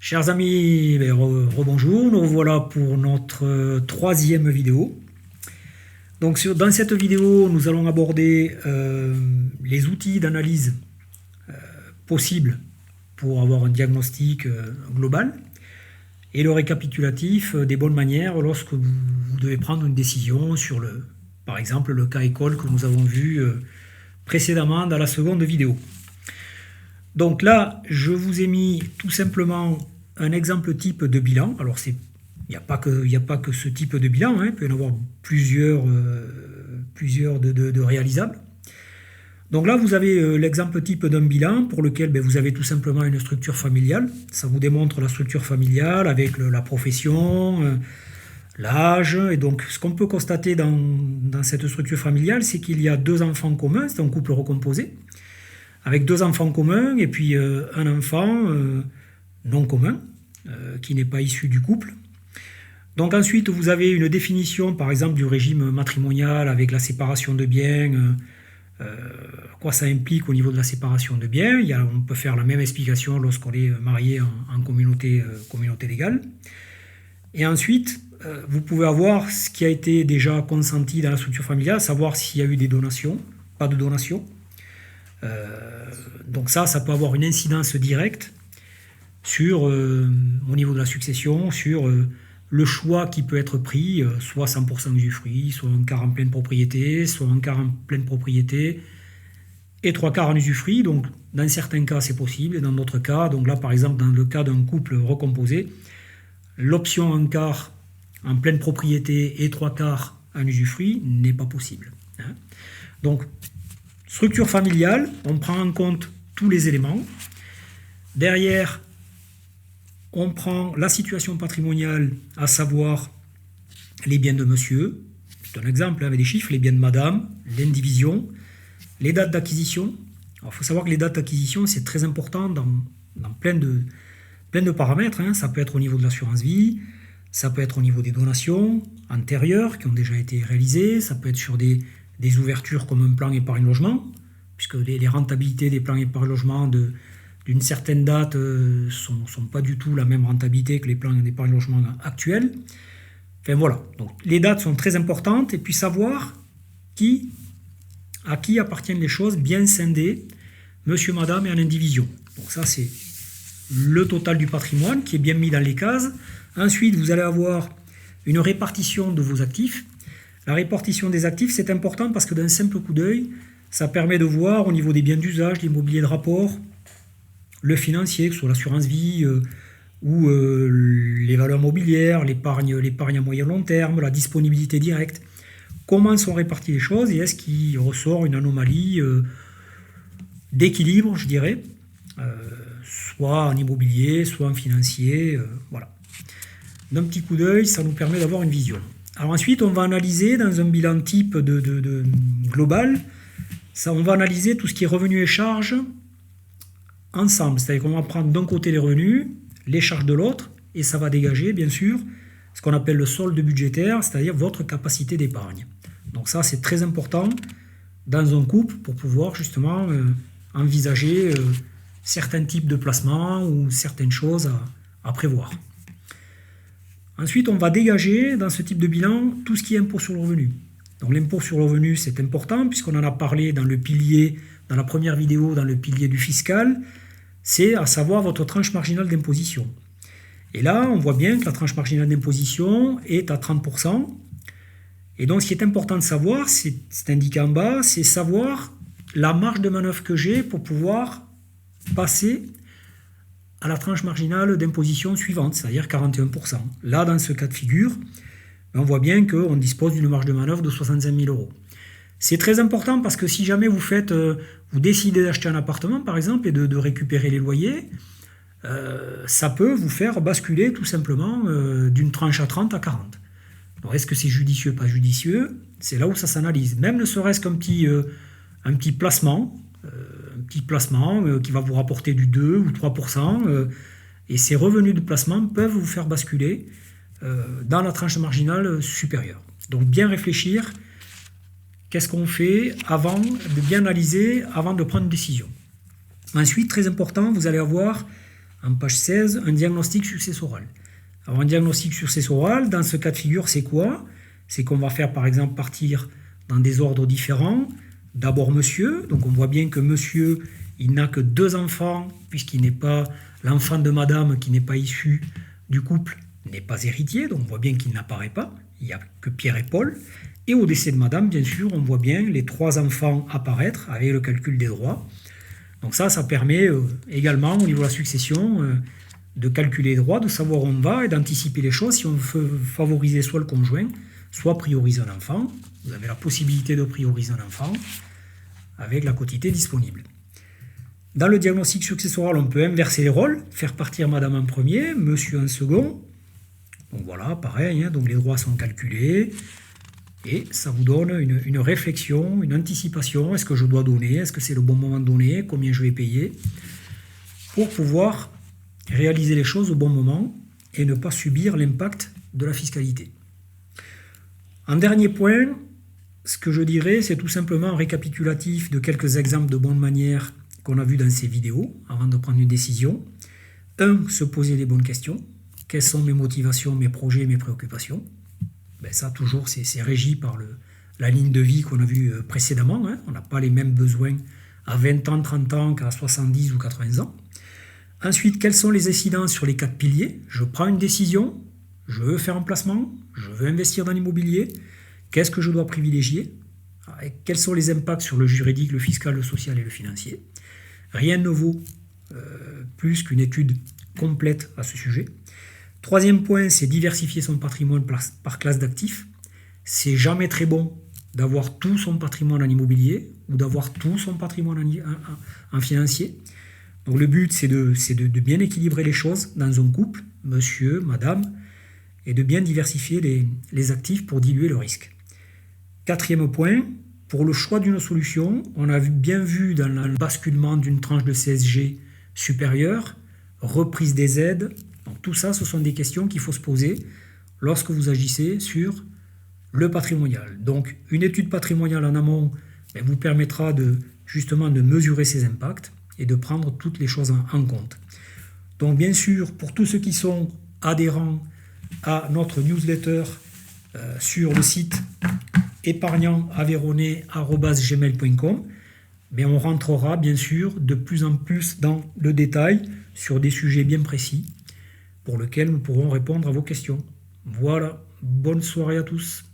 Chers amis, rebonjour, nous revoilà pour notre troisième vidéo. Donc dans cette vidéo, nous allons aborder les outils d'analyse possibles pour avoir un diagnostic global et le récapitulatif des bonnes manières lorsque vous devez prendre une décision sur par exemple le cas école que nous avons vu précédemment dans la seconde vidéo. Donc là, je vous ai mis tout simplement un exemple type de bilan. Alors, il n'y a pas que ce type de bilan, il peut y en avoir plusieurs de réalisables. Donc là, vous avez l'exemple type d'un bilan pour lequel vous avez tout simplement une structure familiale. Ça vous démontre la structure familiale avec la profession, l'âge. Et donc, ce qu'on peut constater dans cette structure familiale, c'est qu'il y a 2 enfants communs, c'est un couple recomposé, avec 2 enfants communs et puis un enfant non commun, qui n'est pas issu du couple. Donc ensuite, vous avez une définition, par exemple, du régime matrimonial avec la séparation de biens, quoi ça implique au niveau de la séparation de biens. On peut faire la même explication lorsqu'on est marié en communauté légale. Et ensuite, vous pouvez avoir ce qui a été déjà consenti dans la structure familiale, savoir s'il y a eu des donations, pas de donations. Donc ça peut avoir une incidence directe sur, au niveau de la succession, sur le choix qui peut être pris, soit 100% usufruit, soit un quart en pleine propriété, soit un quart en pleine propriété et 3 quarts en usufruit. Donc dans certains cas c'est possible, et dans d'autres cas, donc là par exemple dans le cas d'un couple recomposé, l'option 1 quart en pleine propriété et 3 quarts en usufruit n'est pas possible. Donc structure familiale, on prend en compte tous les éléments. Derrière, on prend la situation patrimoniale, à savoir les biens de monsieur. C'est un exemple avec des chiffres, les biens de madame, l'indivision, les dates d'acquisition. Il faut savoir que les dates d'acquisition, c'est très important dans plein de paramètres. Ça peut être au niveau de l'assurance vie, ça peut être au niveau des donations antérieures qui ont déjà été réalisées, ça peut être sur des ouvertures comme un plan épargne logement, puisque les rentabilités des plans épargne logement d'une certaine date sont pas du tout la même rentabilité que les plans d'épargne logement actuels. Enfin voilà, donc les dates sont très importantes, et puis savoir à qui appartiennent les choses bien scindées, monsieur, madame et en indivision. Donc ça c'est le total du patrimoine qui est bien mis dans les cases. Ensuite vous allez avoir une répartition de vos actifs. La répartition des actifs, c'est important parce que d'un simple coup d'œil, ça permet de voir au niveau des biens d'usage, l'immobilier de rapport, le financier, que ce soit l'assurance vie ou les valeurs mobilières, l'épargne à moyen long terme, la disponibilité directe, comment sont réparties les choses et est-ce qu'il ressort une anomalie d'équilibre, je dirais, soit en immobilier, soit en financier, voilà. D'un petit coup d'œil, ça nous permet d'avoir une vision. Alors ensuite, on va analyser dans un bilan type de global, on va analyser tout ce qui est revenus et charges ensemble. C'est-à-dire qu'on va prendre d'un côté les revenus, les charges de l'autre, et ça va dégager, bien sûr, ce qu'on appelle le solde budgétaire, c'est-à-dire votre capacité d'épargne. Donc ça, c'est très important dans un couple pour pouvoir justement envisager certains types de placements ou certaines choses à prévoir. Ensuite, on va dégager dans ce type de bilan tout ce qui est impôt sur le revenu. Donc l'impôt sur le revenu, c'est important puisqu'on en a parlé dans le pilier, dans la première vidéo, dans le pilier du fiscal, c'est à savoir votre tranche marginale d'imposition. Et là, on voit bien que la tranche marginale d'imposition est à 30%. Et donc ce qui est important de savoir, c'est indiqué en bas, c'est savoir la marge de manœuvre que j'ai pour pouvoir passer à la tranche marginale d'imposition suivante, c'est-à-dire 41%. Là, dans ce cas de figure, on voit bien qu'on dispose d'une marge de manœuvre de 65 000 €. C'est très important parce que si jamais vous décidez d'acheter un appartement, par exemple, et de récupérer les loyers, ça peut vous faire basculer tout simplement d'une tranche à 30 à 40. Alors, est-ce que c'est judicieux, pas judicieux? C'est là où ça s'analyse. Même ne serait-ce qu'un petit placement, qui va vous rapporter du 2 ou 3%, et ces revenus de placement peuvent vous faire basculer dans la tranche marginale supérieure. Donc bien réfléchir, qu'est-ce qu'on fait avant de bien analyser, avant de prendre une décision. Ensuite, très important, vous allez avoir en page 16, un diagnostic successoral. Alors un diagnostic successoral, dans ce cas de figure, c'est quoi? C'est qu'on va faire par exemple partir dans des ordres différents. D'abord monsieur, donc on voit bien que monsieur, il n'a que 2 enfants, puisqu'il n'est pas l'enfant de madame qui n'est pas issu du couple, n'est pas héritier, donc on voit bien qu'il n'apparaît pas, il n'y a que Pierre et Paul. Et au décès de madame, bien sûr, on voit bien les 3 enfants apparaître avec le calcul des droits. Donc ça permet également au niveau de la succession de calculer les droits, de savoir où on va et d'anticiper les choses si on veut favoriser soit le conjoint, soit prioriser un enfant. Vous avez la possibilité de prioriser un enfant avec la quotité disponible. Dans le diagnostic successoral, on peut inverser les rôles, faire partir madame en premier, monsieur en second. Donc voilà, pareil, hein, donc les droits sont calculés et ça vous donne une réflexion, une anticipation. Est-ce que je dois donner? Est-ce que c'est le bon moment de donner? Combien je vais payer? Pour pouvoir réaliser les choses au bon moment et ne pas subir l'impact de la fiscalité. En dernier point, ce que je dirais, c'est tout simplement un récapitulatif de quelques exemples de bonnes manières qu'on a vu dans ces vidéos avant de prendre une décision. 1. Se poser les bonnes questions. Quelles sont mes motivations, mes projets, mes préoccupations? Ça, toujours, c'est régi par la ligne de vie qu'on a vue précédemment. Hein. On n'a pas les mêmes besoins à 20 ans, 30 ans qu'à 70 ou 80 ans. Ensuite, quelles sont les incidences sur les 4 piliers? Je prends une décision, je veux faire un placement, je veux investir dans l'immobilier. Qu'est-ce que je dois privilégier? Et quels sont les impacts sur le juridique, le fiscal, le social et le financier? Rien ne vaut plus qu'une étude complète à ce sujet. Troisième point, c'est diversifier son patrimoine par classe d'actifs. C'est jamais très bon d'avoir tout son patrimoine en immobilier ou d'avoir tout son patrimoine en financier. Donc le but, c'est de bien équilibrer les choses dans un couple, monsieur, madame, et de bien diversifier les actifs pour diluer le risque. Quatrième point, pour le choix d'une solution, on a bien vu dans le basculement d'une tranche de CSG supérieure, reprise des aides. Donc tout ça, ce sont des questions qu'il faut se poser lorsque vous agissez sur le patrimonial. Donc une étude patrimoniale en amont vous permettra justement de mesurer ces impacts et de prendre toutes les choses en compte. Donc bien sûr, pour tous ceux qui sont adhérents à notre newsletter sur le site épargnantaveyronnais@gmail.com, on rentrera bien sûr de plus en plus dans le détail sur des sujets bien précis pour lesquels nous pourrons répondre à vos questions. Voilà, bonne soirée à tous.